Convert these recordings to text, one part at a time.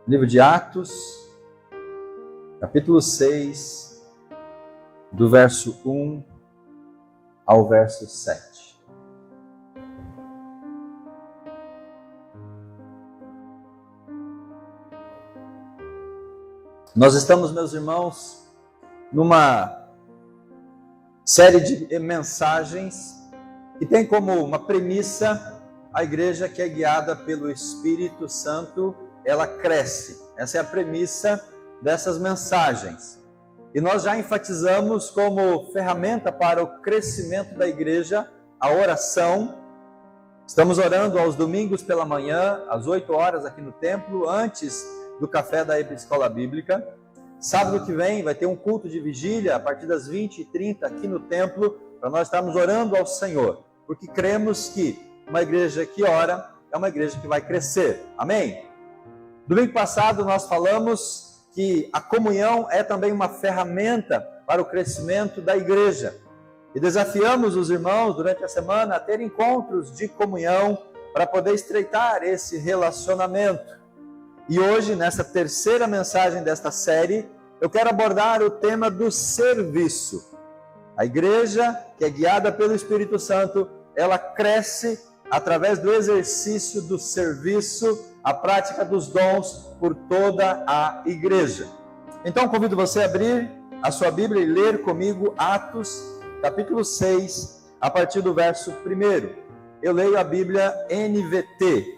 Livro de Atos, capítulo 6, do verso 1 ao verso 7. Nós estamos, meus irmãos, numa série de mensagens que tem como uma premissa a igreja que é guiada pelo Espírito Santo, ela cresce. Essa é a premissa dessas mensagens. E nós já enfatizamos como ferramenta para o crescimento da igreja a oração. Estamos orando aos domingos pela manhã, às 8 horas aqui no templo, antes do café da Escola Bíblica. Sábado que vem vai ter um culto de vigília a partir das 20h30 aqui no templo, para nós estarmos orando ao Senhor, porque cremos que uma igreja que ora é uma igreja que vai crescer. Amém? Domingo passado nós falamos que a comunhão é também uma ferramenta para o crescimento da igreja. E desafiamos os irmãos durante a semana a ter encontros de comunhão para poder estreitar esse relacionamento. E hoje, nessa terceira mensagem desta série, eu quero abordar o tema do serviço. A igreja, que é guiada pelo Espírito Santo, ela cresce através do exercício do serviço, a prática dos dons por toda a igreja. Então, convido você a abrir a sua Bíblia e ler comigo Atos, capítulo 6, a partir do verso 1. Eu leio a Bíblia NVT.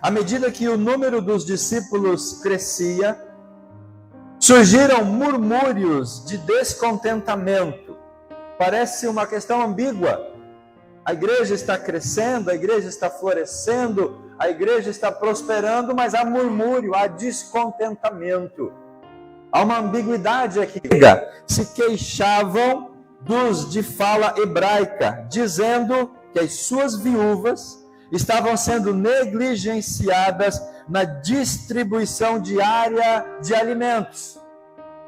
À medida que o número dos discípulos crescia, surgiram murmúrios de descontentamento. Parece uma questão ambígua. A igreja está crescendo, a igreja está florescendo, a igreja está prosperando, mas há murmúrio, há descontentamento. Há uma ambiguidade aqui. Se queixavam dos de fala hebraica, dizendo que as suas viúvas estavam sendo negligenciadas na distribuição diária de alimentos.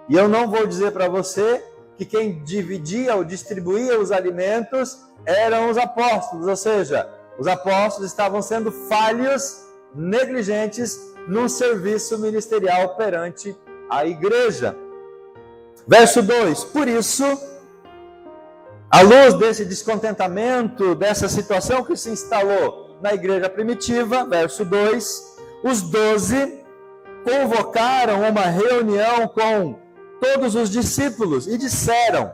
E eu não vou dizer para você que quem dividia ou distribuía os alimentos eram os apóstolos, ou seja, os apóstolos estavam sendo falhos, negligentes no serviço ministerial perante a igreja. Verso 2, por isso, à luz desse descontentamento, dessa situação que se instalou na igreja primitiva, verso 2, os 12 convocaram uma reunião com todos os discípulos e disseram: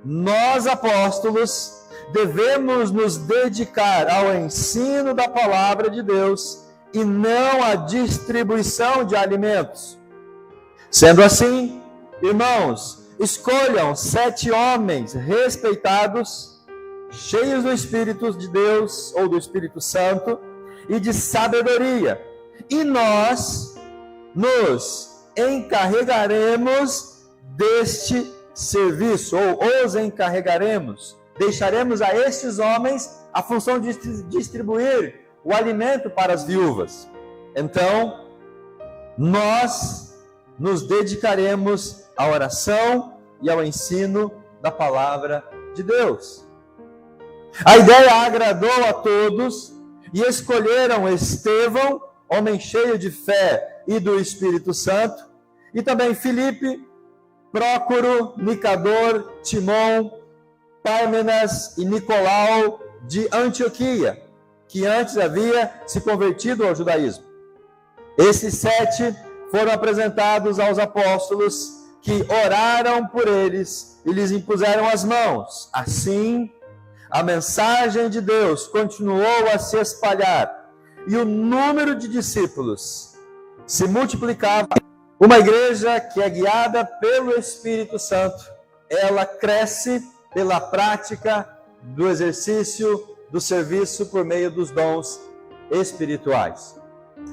nós apóstolos devemos nos dedicar ao ensino da palavra de Deus e não à distribuição de alimentos. Sendo assim, irmãos, escolham 7 homens respeitados, cheios do Espírito de Deus ou do Espírito Santo e de sabedoria, e nós nos encarregaremos deste serviço, ou os encarregaremos. Deixaremos a estes homens a função de distribuir o alimento para as viúvas. Então, nós nos dedicaremos à oração e ao ensino da palavra de Deus. A ideia agradou a todos e escolheram Estevão, homem cheio de fé e do Espírito Santo, e também Filipe, Prócoro, Nicador, Timon, Pármenas e Nicolau de Antioquia, que antes havia se convertido ao judaísmo. Esses 7 foram apresentados aos apóstolos, que oraram por eles e lhes impuseram as mãos. Assim, a mensagem de Deus continuou a se espalhar e o número de discípulos se multiplicava. Uma igreja que é guiada pelo Espírito Santo, ela cresce pela prática do exercício do serviço por meio dos dons espirituais.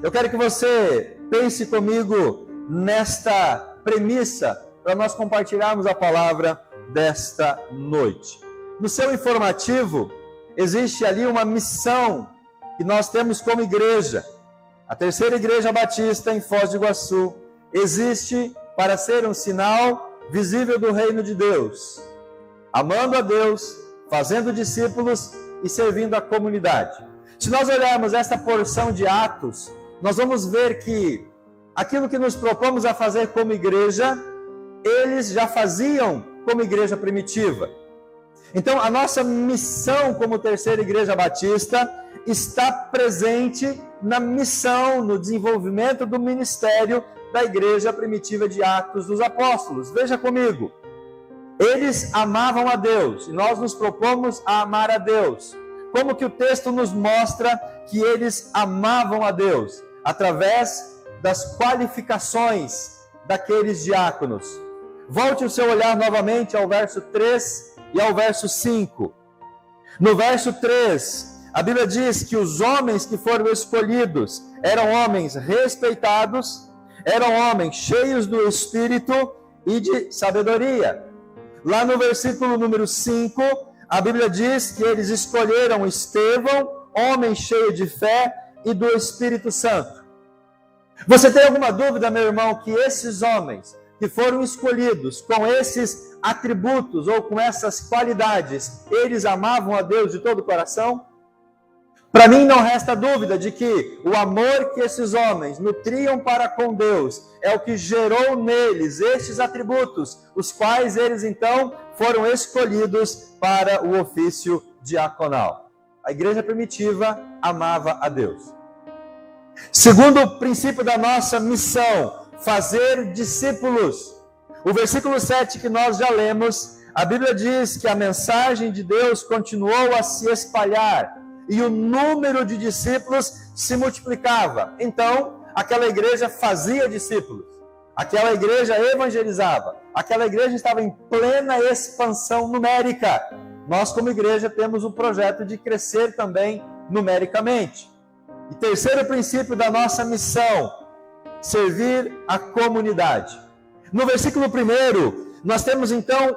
Eu quero que você pense comigo nesta premissa para nós compartilharmos a palavra desta noite. No seu informativo, existe ali uma missão que nós temos como igreja. A terceira igreja batista em Foz do Iguaçu existe para ser um sinal visível do reino de Deus, amando a Deus, fazendo discípulos e servindo a comunidade. Se nós olharmos esta porção de Atos, nós vamos ver que aquilo que nos propomos a fazer como igreja, eles já faziam como igreja primitiva. Então, a nossa missão como Terceira Igreja Batista está presente na missão, no desenvolvimento do ministério da Igreja Primitiva de Atos dos Apóstolos. Veja comigo, eles amavam a Deus e nós nos propomos a amar a Deus. Como que o texto nos mostra que eles amavam a Deus? Através das qualificações daqueles diáconos. Volte o seu olhar novamente ao verso 3 e ao verso 5. No verso 3, a Bíblia diz que os homens que foram escolhidos eram homens respeitados, eram homens cheios do Espírito e de sabedoria. Lá no versículo número 5, a Bíblia diz que eles escolheram Estevão, homem cheio de fé e do Espírito Santo. Você tem alguma dúvida, meu irmão, que esses homens que foram escolhidos com esses atributos ou com essas qualidades, eles amavam a Deus de todo o coração? Para mim não resta dúvida de que o amor que esses homens nutriam para com Deus é o que gerou neles estes atributos, os quais eles então foram escolhidos para o ofício diaconal. A igreja primitiva amava a Deus. Segundo princípio da nossa missão, fazer discípulos. O versículo 7 que nós já lemos, a Bíblia diz que a mensagem de Deus continuou a se espalhar e o número de discípulos se multiplicava. Então, aquela igreja fazia discípulos, aquela igreja evangelizava, aquela igreja estava em plena expansão numérica. Nós, como igreja, temos o projeto de crescer também numericamente. E terceiro princípio da nossa missão, servir a comunidade. No versículo 1, nós temos então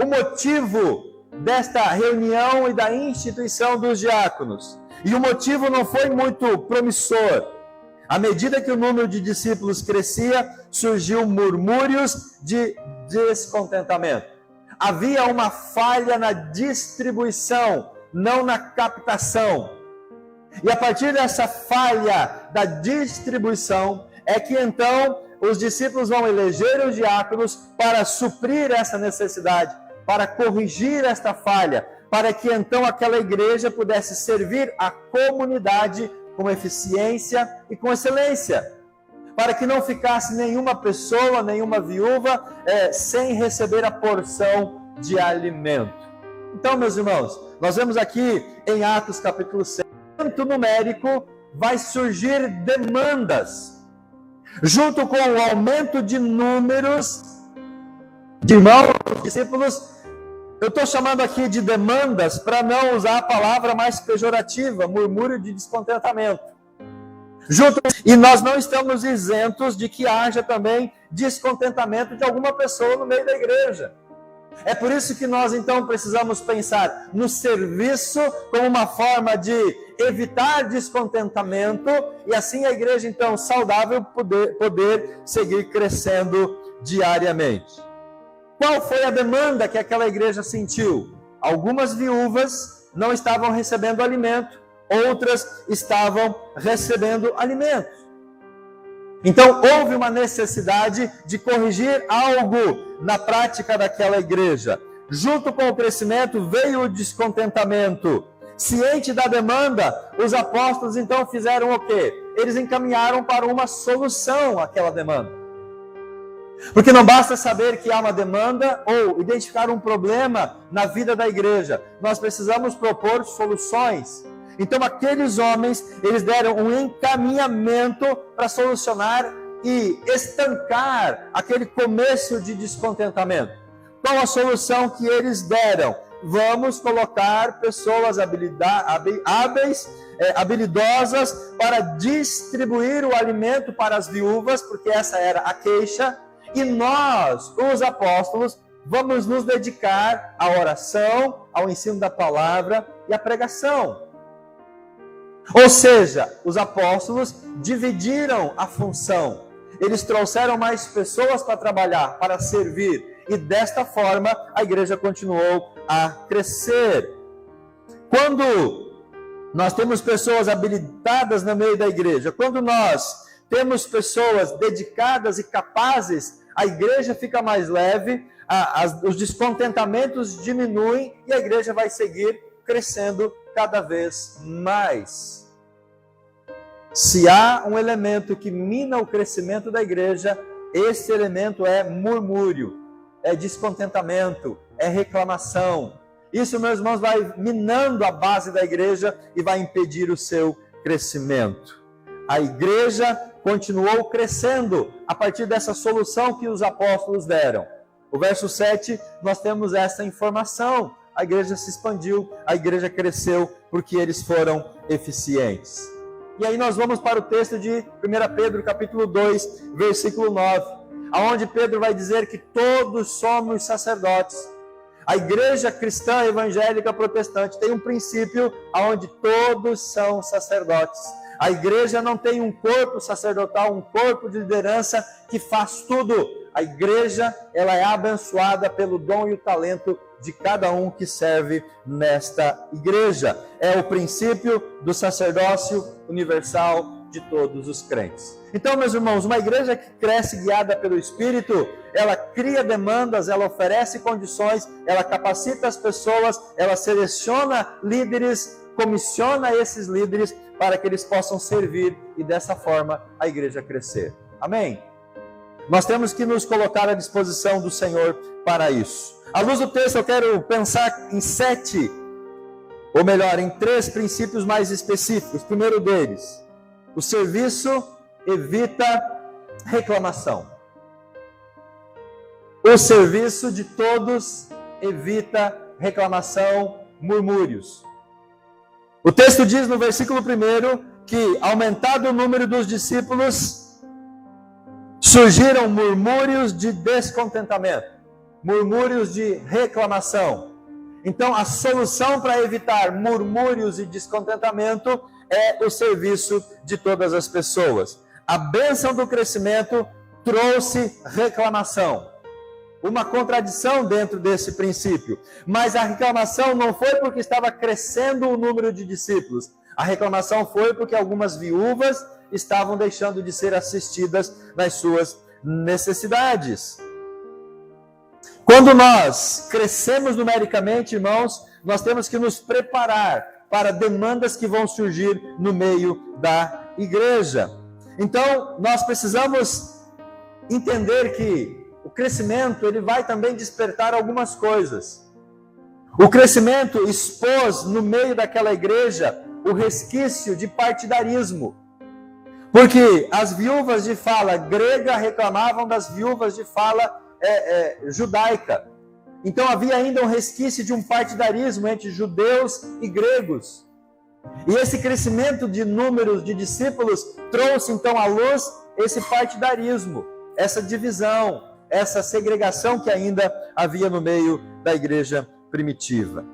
o motivo desta reunião e da instituição dos diáconos. E o motivo não foi muito promissor. À medida que o número de discípulos crescia, surgiu murmúrios de descontentamento. Havia uma falha na distribuição, não na captação. E a partir dessa falha da distribuição, é que então os discípulos vão eleger os diáconos para suprir essa necessidade, para corrigir esta falha, para que então aquela igreja pudesse servir a comunidade com eficiência e com excelência, para que não ficasse nenhuma pessoa, nenhuma viúva sem receber a porção de alimento. Então, meus irmãos, nós vemos aqui em Atos capítulo 6, numérico, vai surgir demandas, junto com o aumento de números de irmãos, discípulos. Eu estou chamando aqui de demandas para não usar a palavra mais pejorativa, murmúrio de descontentamento. E nós não estamos isentos de que haja também descontentamento de alguma pessoa no meio da igreja. É por isso que nós então precisamos pensar no serviço como uma forma de evitar descontentamento e assim a igreja então saudável poder seguir crescendo diariamente. Qual foi a demanda que aquela igreja sentiu? Algumas viúvas não estavam recebendo alimento, outras estavam recebendo alimento. Então, houve uma necessidade de corrigir algo na prática daquela igreja. Junto com o crescimento veio o descontentamento. Ciente da demanda, os apóstolos então fizeram o quê? Eles encaminharam para uma solução àquela demanda. Porque não basta saber que há uma demanda ou identificar um problema na vida da igreja. Nós precisamos propor soluções. Então aqueles homens, eles deram um encaminhamento para solucionar e estancar aquele começo de descontentamento. Qual a solução que eles deram? Vamos colocar pessoas habilidosas para distribuir o alimento para as viúvas, porque essa era a queixa, e nós, os apóstolos, vamos nos dedicar à oração, ao ensino da palavra e à pregação. Ou seja, os apóstolos dividiram a função. Eles trouxeram mais pessoas para trabalhar, para servir. E desta forma, a igreja continuou a crescer. Quando nós temos pessoas habilitadas no meio da igreja, quando nós temos pessoas dedicadas e capazes, a igreja fica mais leve, os descontentamentos diminuem e a igreja vai seguir crescendo cada vez mais. Se há um elemento que mina o crescimento da igreja, esse elemento é murmúrio, é descontentamento, é reclamação. Isso, meus irmãos, vai minando a base da igreja e vai impedir o seu crescimento. A igreja continuou crescendo a partir dessa solução que os apóstolos deram. O verso 7, nós temos essa informação. A igreja se expandiu, a igreja cresceu porque eles foram eficientes. E aí nós vamos para o texto de 1 Pedro, capítulo 2, versículo 9, aonde Pedro vai dizer que todos somos sacerdotes. A igreja cristã evangélica protestante tem um princípio aonde todos são sacerdotes. A igreja não tem um corpo sacerdotal, um corpo de liderança que faz tudo. A igreja, ela é abençoada pelo dom e o talento de cada um que serve nesta igreja. É o princípio do sacerdócio universal de todos os crentes. Então, meus irmãos, uma igreja que cresce guiada pelo Espírito, ela cria demandas, ela oferece condições, ela capacita as pessoas, ela seleciona líderes, comissiona esses líderes para que eles possam servir e dessa forma a igreja crescer. Amém? Nós temos que nos colocar à disposição do Senhor para isso. À luz do texto, eu quero pensar em 7, ou melhor, em 3 princípios mais específicos. O primeiro deles, o serviço evita reclamação. O serviço de todos evita reclamação, murmúrios. O texto diz no versículo 1 que, aumentado o número dos discípulos, surgiram murmúrios de descontentamento, murmúrios de reclamação. Então, a solução para evitar murmúrios e descontentamento é o serviço de todas as pessoas. A bênção do crescimento trouxe reclamação. Uma contradição dentro desse princípio. Mas a reclamação não foi porque estava crescendo o número de discípulos. A reclamação foi porque algumas viúvas estavam deixando de ser assistidas nas suas necessidades. Quando nós crescemos numericamente, irmãos, nós temos que nos preparar para demandas que vão surgir no meio da igreja. Então, nós precisamos entender que o crescimento, ele vai também despertar algumas coisas. O crescimento expôs no meio daquela igreja o resquício de partidarismo. Porque as viúvas de fala grega reclamavam das viúvas de fala judaica. Então havia ainda um resquício de um partidarismo entre judeus e gregos. E esse crescimento de números de discípulos trouxe então à luz esse partidarismo, essa divisão, essa segregação que ainda havia no meio da igreja primitiva.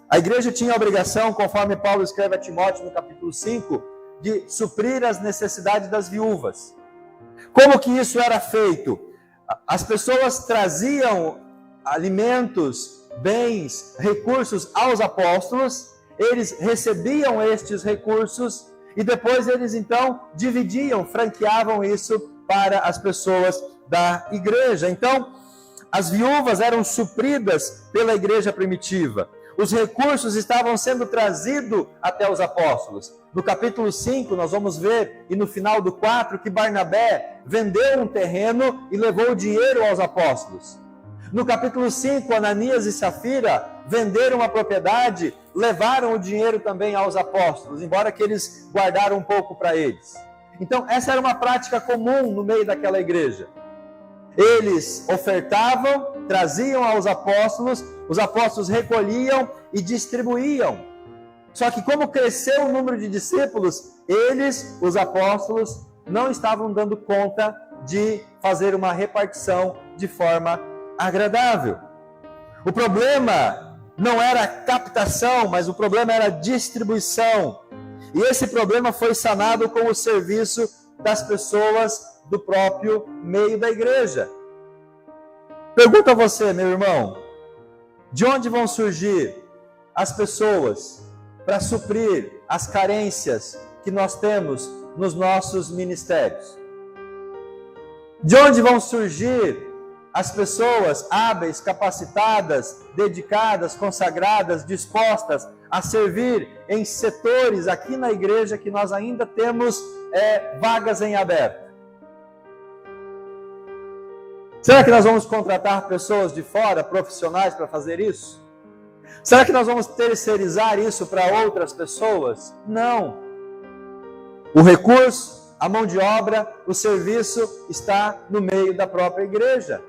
A igreja tinha a obrigação, conforme Paulo escreve a Timóteo no capítulo 5, de suprir as necessidades das viúvas. Como que isso era feito? As pessoas traziam alimentos, bens, recursos aos apóstolos, eles recebiam estes recursos e depois eles então dividiam, franqueavam isso para as pessoas da igreja. Então, as viúvas eram supridas pela igreja primitiva. Os recursos estavam sendo trazidos até os apóstolos. No capítulo 5, nós vamos ver, e no final do 4, que Barnabé vendeu um terreno e levou o dinheiro aos apóstolos. No capítulo 5, Ananias e Safira venderam uma propriedade, levaram o dinheiro também aos apóstolos, embora que eles guardaram um pouco para eles. Então, essa era uma prática comum no meio daquela igreja. Eles ofertavam, traziam aos apóstolos, os apóstolos recolhiam e distribuíam. Só que como cresceu o número de discípulos, eles, os apóstolos, não estavam dando conta de fazer uma repartição de forma agradável. O problema não era a captação, mas o problema era a distribuição. E esse problema foi sanado com o serviço das pessoas do próprio meio da igreja. Pergunto a você, meu irmão, de onde vão surgir as pessoas para suprir as carências que nós temos nos nossos ministérios? De onde vão surgir as pessoas hábeis, capacitadas, dedicadas, consagradas, dispostas a servir em setores aqui na igreja que nós ainda temos vagas em aberto? Será que nós vamos contratar pessoas de fora, profissionais, para fazer isso? Será que nós vamos terceirizar isso para outras pessoas? Não. O recurso, a mão de obra, o serviço está no meio da própria igreja.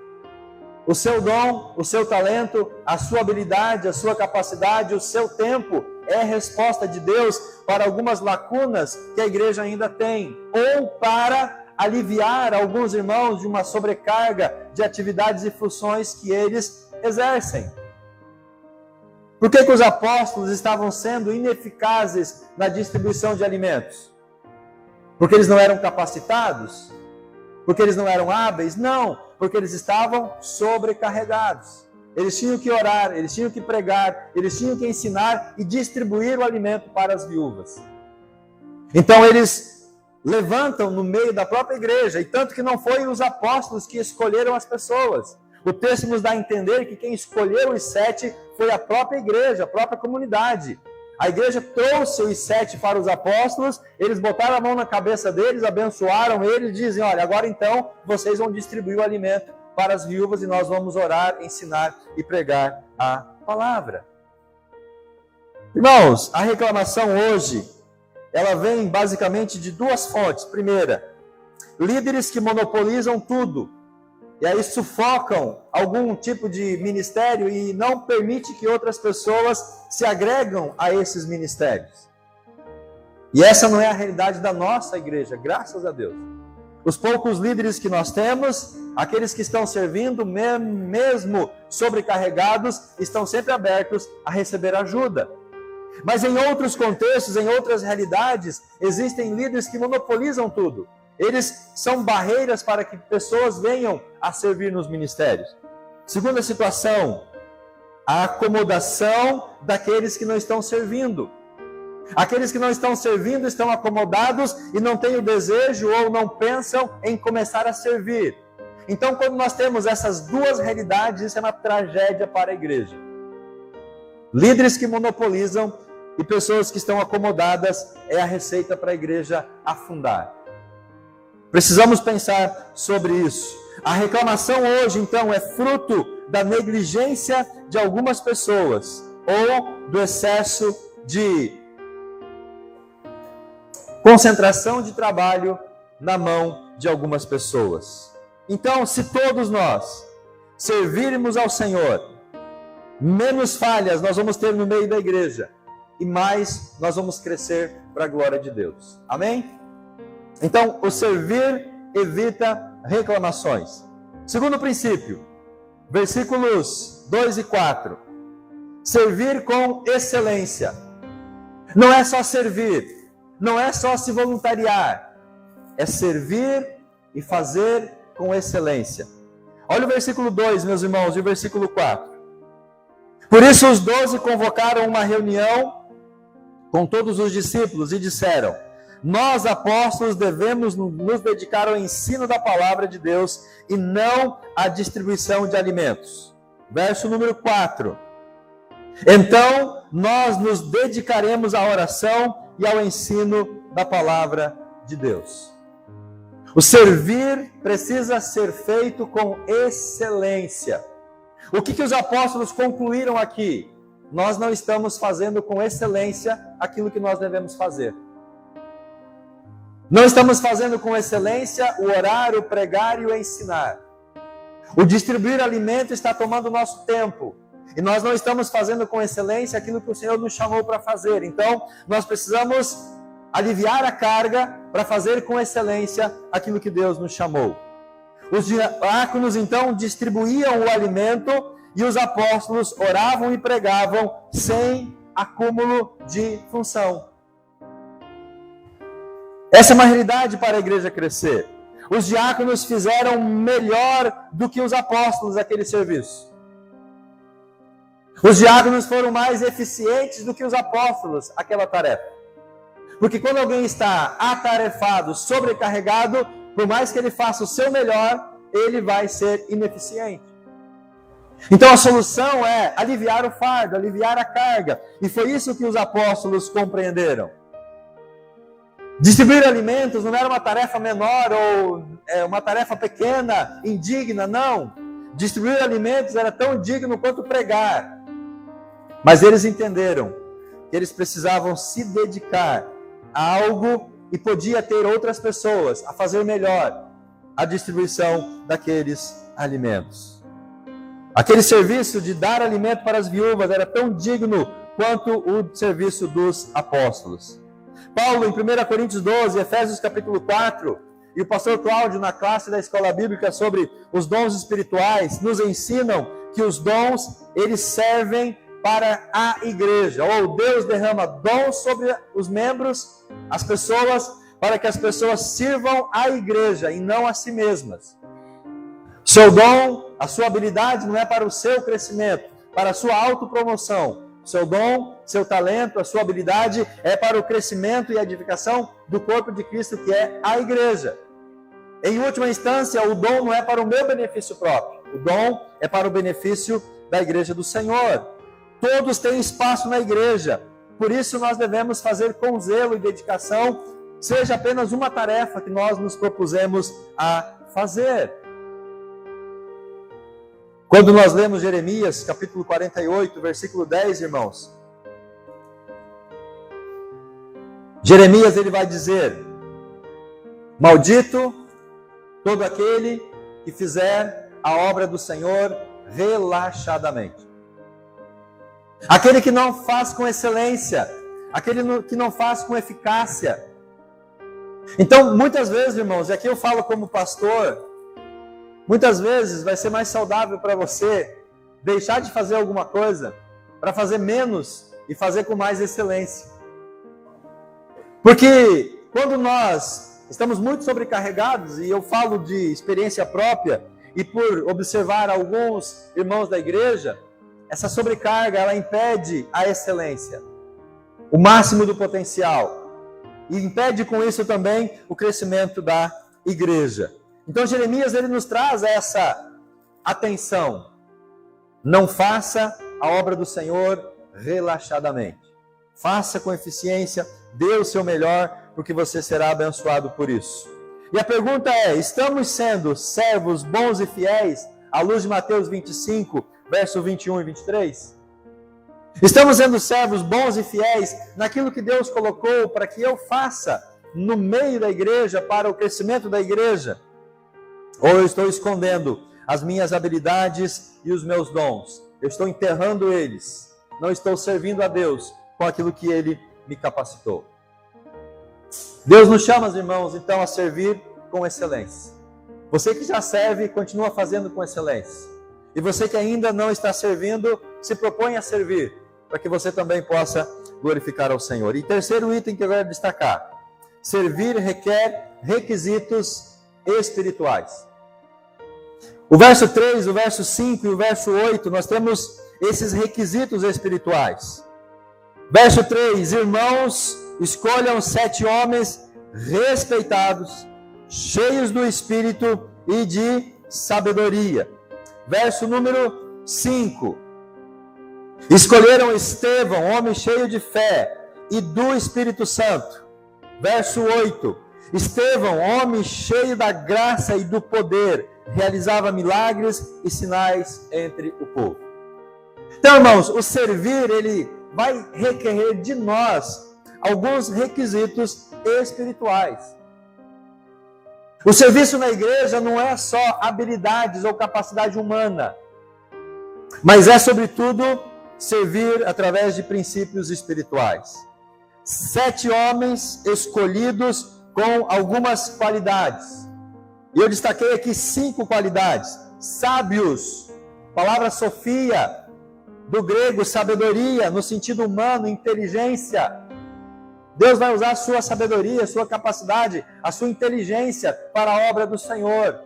O seu dom, o seu talento, a sua habilidade, a sua capacidade, o seu tempo é resposta de Deus para algumas lacunas que a igreja ainda tem, ou para aliviar alguns irmãos de uma sobrecarga de atividades e funções que eles exercem. Por que os apóstolos estavam sendo ineficazes na distribuição de alimentos? Porque eles não eram capacitados? Porque eles não eram hábeis? Não, porque eles estavam sobrecarregados. Eles tinham que orar, eles tinham que pregar, eles tinham que ensinar e distribuir o alimento para as viúvas. Então eles levantam no meio da própria igreja, e tanto que não foi os apóstolos que escolheram as pessoas. O texto nos dá a entender que quem escolheu os 7 foi a própria igreja, a própria comunidade. A igreja trouxe os 7 para os apóstolos, eles botaram a mão na cabeça deles, abençoaram eles, dizem, olha, agora então vocês vão distribuir o alimento para as viúvas e nós vamos orar, ensinar e pregar a palavra. Irmãos, a reclamação hoje, ela vem basicamente de 2 fontes. Primeira, líderes que monopolizam tudo, e aí sufocam algum tipo de ministério e não permite que outras pessoas se agregam a esses ministérios. E essa não é a realidade da nossa igreja, graças a Deus. Os poucos líderes que nós temos, aqueles que estão servindo, mesmo sobrecarregados, estão sempre abertos a receber ajuda. Mas em outros contextos, em outras realidades, existem líderes que monopolizam tudo. Eles são barreiras para que pessoas venham a servir nos ministérios. Segunda situação, a acomodação daqueles que não estão servindo. Aqueles que não estão servindo estão acomodados e não têm o desejo ou não pensam em começar a servir. Então, quando nós temos essas 2 realidades, isso é uma tragédia para a igreja. Líderes que monopolizam e pessoas que estão acomodadas é a receita para a igreja afundar. Precisamos pensar sobre isso. A reclamação hoje, então, é fruto da negligência de algumas pessoas ou do excesso de concentração de trabalho na mão de algumas pessoas. Então, se todos nós servirmos ao Senhor, menos falhas nós vamos ter no meio da igreja e mais nós vamos crescer para a glória de Deus. Amém? Então, o servir evita reclamações. Segundo princípio, versículos 2 e 4. Servir com excelência. Não é só servir, não é só se voluntariar, é servir e fazer com excelência. Olha o versículo 2, meus irmãos, e o versículo 4. Por isso os 12 convocaram uma reunião com todos os discípulos e disseram: nós, apóstolos, devemos nos dedicar ao ensino da palavra de Deus e não à distribuição de alimentos. Verso número 4. Então, nós nos dedicaremos à oração e ao ensino da palavra de Deus. O servir precisa ser feito com excelência. O que os apóstolos concluíram aqui? Nós não estamos fazendo com excelência aquilo que nós devemos fazer. Não estamos fazendo com excelência o orar, o pregar e o ensinar. O distribuir alimento está tomando o nosso tempo. E nós não estamos fazendo com excelência aquilo que o Senhor nos chamou para fazer. Então, nós precisamos aliviar a carga para fazer com excelência aquilo que Deus nos chamou. Os diáconos, então, distribuíam o alimento e os apóstolos oravam e pregavam sem acúmulo de função. Essa é uma realidade para a igreja crescer. Os diáconos fizeram melhor do que os apóstolos aquele serviço. Os diáconos foram mais eficientes do que os apóstolos aquela tarefa. Porque quando alguém está atarefado, sobrecarregado, por mais que ele faça o seu melhor, ele vai ser ineficiente. Então a solução é aliviar o fardo, aliviar a carga. E foi isso que os apóstolos compreenderam. Distribuir alimentos não era uma tarefa menor ou uma tarefa pequena, indigna, não. Distribuir alimentos era tão indigno quanto pregar. Mas eles entenderam que eles precisavam se dedicar a algo e podia ter outras pessoas a fazer melhor a distribuição daqueles alimentos. Aquele serviço de dar alimento para as viúvas era tão digno quanto o serviço dos apóstolos. Paulo, em 1 Coríntios 12, Efésios capítulo 4, e o pastor Cláudio, na classe da escola bíblica sobre os dons espirituais, nos ensinam que os dons, eles servem para a igreja, ou Deus derrama dons sobre os membros, as pessoas, para que as pessoas sirvam à igreja e não a si mesmas. Seu dom, a sua habilidade não é para o seu crescimento, para a sua autopromoção. Seu dom, seu talento, a sua habilidade é para o crescimento e a edificação do corpo de Cristo, que é a igreja. Em última instância, o dom não é para o meu benefício próprio. O dom é para o benefício da igreja do Senhor. Todos têm espaço na igreja. Por isso nós devemos fazer com zelo e dedicação, seja apenas uma tarefa que nós nos propusemos a fazer. Quando nós lemos Jeremias, capítulo 48, versículo 10, irmãos, Jeremias ele vai dizer: maldito todo aquele que fizer a obra do Senhor relaxadamente. Aquele que não faz com excelência, aquele que não faz com eficácia. Então, muitas vezes, irmãos, e aqui eu falo como pastor, muitas vezes vai ser mais saudável para você deixar de fazer alguma coisa para fazer menos e fazer com mais excelência. Porque quando nós estamos muito sobrecarregados, e eu falo de experiência própria e por observar alguns irmãos da igreja, essa sobrecarga ela impede a excelência, o máximo do potencial, e impede com isso também o crescimento da igreja. Então Jeremias ele nos traz essa atenção: não faça a obra do Senhor relaxadamente, faça com eficiência, dê o seu melhor, porque você será abençoado por isso. E a pergunta é: estamos sendo servos bons e fiéis à luz de Mateus 25, verso 21 e 23? Estamos sendo servos bons e fiéis naquilo que Deus colocou para que eu faça no meio da igreja, para o crescimento da igreja? Ou eu estou escondendo as minhas habilidades e os meus dons? Eu estou enterrando eles. Não estou servindo a Deus com aquilo que Ele me capacitou. Deus nos chama, irmãos, então, a servir com excelência. Você que já serve, continua fazendo com excelência. E você que ainda não está servindo, se propõe a servir, para que você também possa glorificar ao Senhor. E terceiro item que eu quero destacar: servir requer requisitos espirituais. O verso 3, o verso 5 e o verso 8, nós temos esses requisitos espirituais. Verso 3: irmãos, escolham 7 homens respeitados, cheios do Espírito e de sabedoria. Verso número 5: escolheram Estevão, homem cheio de fé e do Espírito Santo. Verso 8: Estevão, homem cheio da graça e do poder, realizava milagres e sinais entre o povo. Então, irmãos, o servir, ele vai requerer de nós alguns requisitos espirituais. O serviço na igreja não é só habilidades ou capacidade humana, mas é, sobretudo, servir através de princípios espirituais. 7 homens escolhidos com algumas qualidades. E eu destaquei aqui 5 qualidades. Sábios, palavra sofia, do grego sabedoria, no sentido humano, inteligência. Deus vai usar a sua sabedoria, a sua capacidade, a sua inteligência para a obra do Senhor.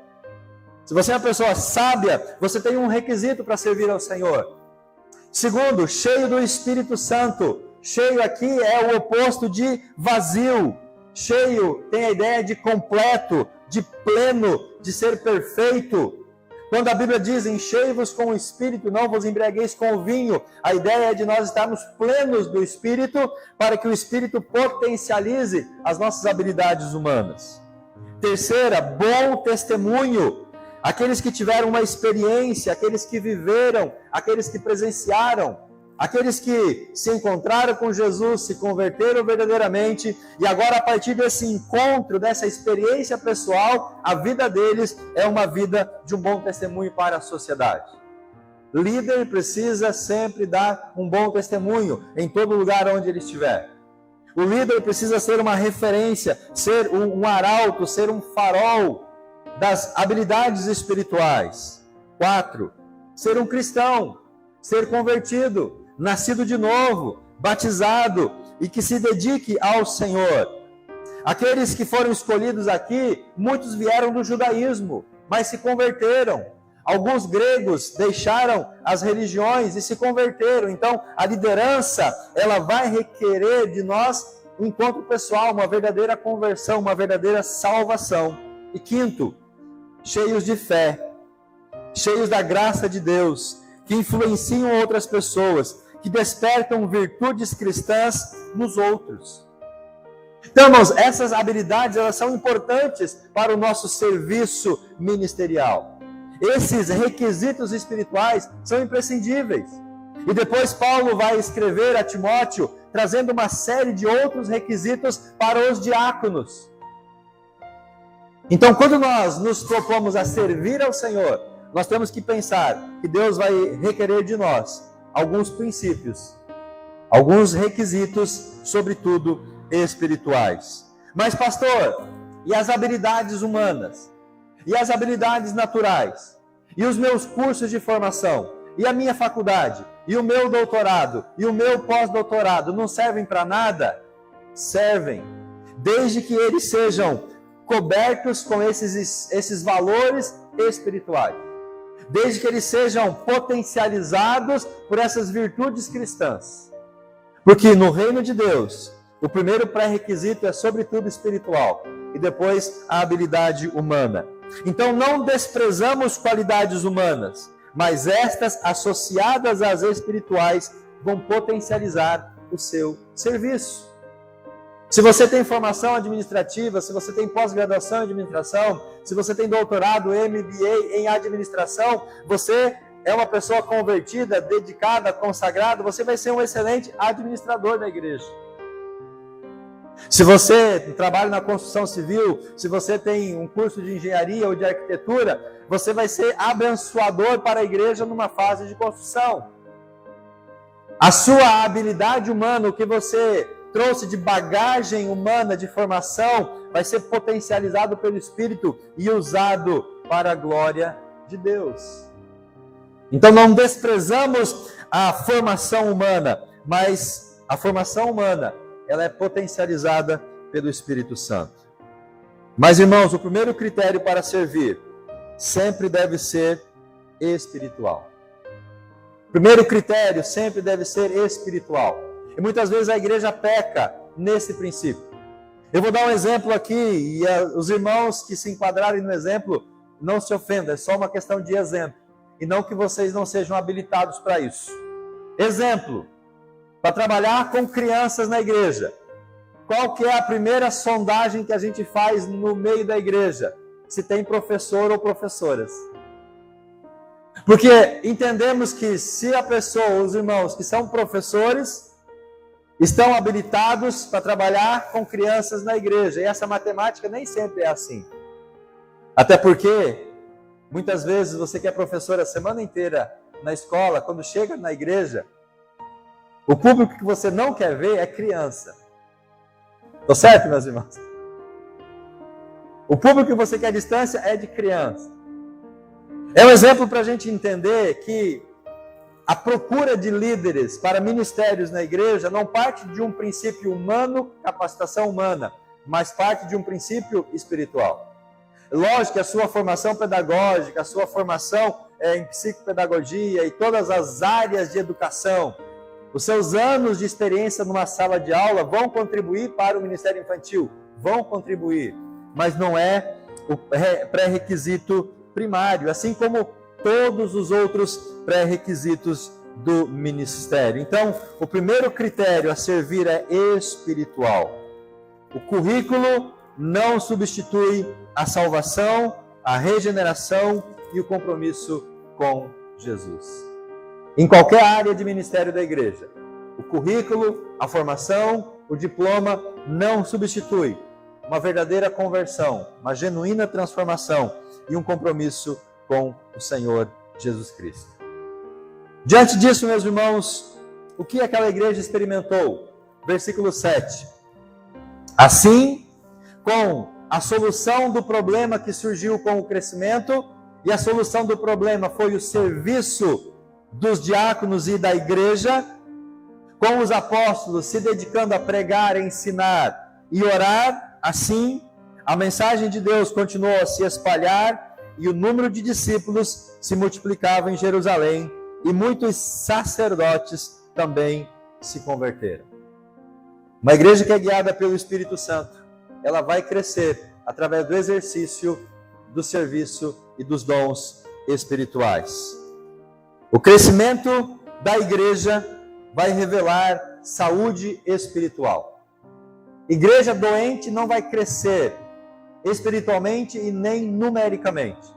Se você é uma pessoa sábia, você tem um requisito para servir ao Senhor. Segundo, cheio do Espírito Santo. Cheio aqui é o oposto de vazio. Cheio tem a ideia de completo, de pleno, de ser perfeito. Quando a Bíblia diz, enchei-vos com o Espírito, não vos embriagueis com o vinho, a ideia é de nós estarmos plenos do Espírito, para que o Espírito potencialize as nossas habilidades humanas. Terceira, bom testemunho. Aqueles que tiveram uma experiência, aqueles que viveram, aqueles que presenciaram, aqueles que se encontraram com Jesus, se converteram verdadeiramente, e agora a partir desse encontro, dessa experiência pessoal, a vida deles é uma vida de um bom testemunho para a sociedade. Líder precisa sempre dar um bom testemunho em todo lugar onde ele estiver. O líder precisa ser uma referência, ser um arauto, ser um farol das habilidades espirituais. 4. Ser um cristão, ser convertido, nascido de novo, batizado e que se dedique ao Senhor. Aqueles que foram escolhidos aqui, muitos vieram do judaísmo, mas se converteram. Alguns gregos deixaram as religiões e se converteram. Então, a liderança, ela vai requerer de nós um encontro pessoal, uma verdadeira conversão, uma verdadeira salvação. E 5, cheios de fé, cheios da graça de Deus, que influenciam outras pessoas, que despertam virtudes cristãs nos outros. Então, irmãos, essas habilidades, elas são importantes para o nosso serviço ministerial. Esses requisitos espirituais são imprescindíveis. E depois Paulo vai escrever a Timóteo, trazendo uma série de outros requisitos para os diáconos. Então, quando nós nos propomos a servir ao Senhor, nós temos que pensar que Deus vai requerer de nós alguns princípios, alguns requisitos, sobretudo espirituais. Mas, pastor, e as habilidades humanas? E as habilidades naturais? E os meus cursos de formação? E a minha faculdade? E o meu doutorado? E o meu pós-doutorado não servem para nada? Servem, desde que eles sejam cobertos com esses valores espirituais. Desde que eles sejam potencializados por essas virtudes cristãs. Porque no reino de Deus, o primeiro pré-requisito é sobretudo espiritual, e depois a habilidade humana. Então não desprezamos qualidades humanas, mas estas associadas às espirituais vão potencializar o seu serviço. Se você tem formação administrativa, se você tem pós-graduação em administração, se você tem doutorado, MBA em administração, você é uma pessoa convertida, dedicada, consagrada, você vai ser um excelente administrador da igreja. Se você trabalha na construção civil, se você tem um curso de engenharia ou de arquitetura, você vai ser abençoador para a igreja numa fase de construção. A sua habilidade humana, o que você trouxe de bagagem humana, de formação, vai ser potencializado pelo Espírito e usado para a glória de Deus. Então não desprezamos a formação humana, mas a formação humana, ela é potencializada pelo Espírito Santo. Mas, irmãos, o primeiro critério para servir sempre deve ser espiritual. O primeiro critério sempre deve ser espiritual. E muitas vezes a igreja peca nesse princípio. Eu vou dar um exemplo aqui, e os irmãos que se enquadrarem no exemplo, não se ofendam, é só uma questão de exemplo. E não que vocês não sejam habilitados para isso. Exemplo, para trabalhar com crianças na igreja. Qual que é a primeira sondagem que a gente faz no meio da igreja? Se tem professor ou professoras. Porque entendemos que se a pessoa, os irmãos que são professores, estão habilitados para trabalhar com crianças na igreja. E essa matemática nem sempre é assim. Até porque, muitas vezes, você que é professor a semana inteira na escola, quando chega na igreja, o público que você não quer ver é criança. Estou certo, meus irmãos? O público que você quer à distância é de criança. É um exemplo para a gente entender que a procura de líderes para ministérios na igreja não parte de um princípio humano, capacitação humana, mas parte de um princípio espiritual. Lógico que a sua formação pedagógica, a sua formação em psicopedagogia e todas as áreas de educação, Os seus anos de experiência numa sala de aula vão contribuir para o ministério infantil, vão contribuir, mas não é o pré-requisito primário, assim como todos os outros pré-requisitos do ministério. Então, o primeiro critério a servir é espiritual. O currículo não substitui a salvação, a regeneração e o compromisso com Jesus. Em qualquer área de ministério da igreja, o currículo, a formação, o diploma não substitui uma verdadeira conversão, uma genuína transformação e um compromisso com o Senhor Jesus Cristo. Diante disso, meus irmãos, o que aquela igreja experimentou? Versículo 7. Assim, com a solução do problema que surgiu com o crescimento, e a solução do problema foi o serviço dos diáconos e da igreja, com os apóstolos se dedicando a pregar, ensinar e orar, assim, a mensagem de Deus continuou a se espalhar e o número de discípulos se multiplicava em Jerusalém e muitos sacerdotes também se converteram. Uma igreja que é guiada pelo Espírito Santo, ela vai crescer através do exercício, do serviço e dos dons espirituais. O crescimento da igreja vai revelar saúde espiritual. Igreja doente não vai crescer espiritualmente e nem numericamente.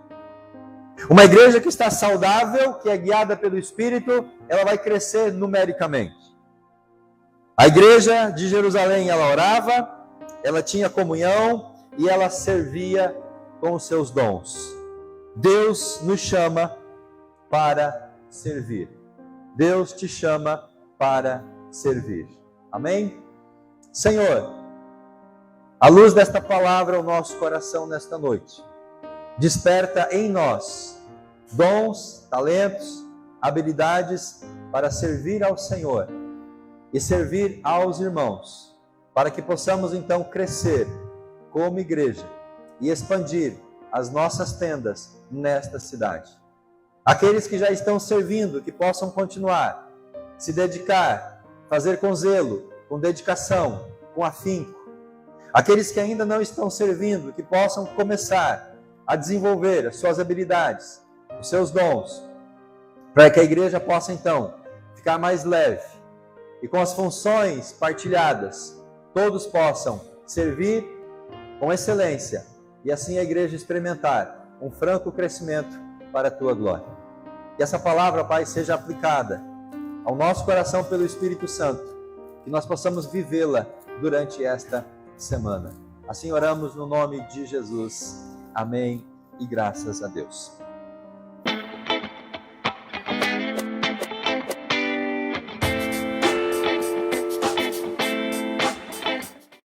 Uma igreja que está saudável, que é guiada pelo Espírito, ela vai crescer numericamente. A igreja de Jerusalém, ela orava, ela tinha comunhão e ela servia com os seus dons. Deus nos chama para servir. Deus te chama para servir. Amém? Senhor, à luz desta palavra, o nosso coração nesta noite, desperta em nós dons, talentos, habilidades para servir ao Senhor e servir aos irmãos, para que possamos então crescer como igreja e expandir as nossas tendas nesta cidade. Aqueles que já estão servindo, que possam continuar, se dedicar, fazer com zelo, com dedicação, com afinco. Aqueles que ainda não estão servindo, que possam começar a desenvolver as suas habilidades, os seus dons, para que a igreja possa então ficar mais leve e com as funções partilhadas, todos possam servir com excelência e assim a igreja experimentar um franco crescimento para a tua glória. Que essa palavra, Pai, seja aplicada ao nosso coração pelo Espírito Santo, que nós possamos vivê-la durante esta semana. Assim oramos no nome de Jesus. Amém e graças a Deus.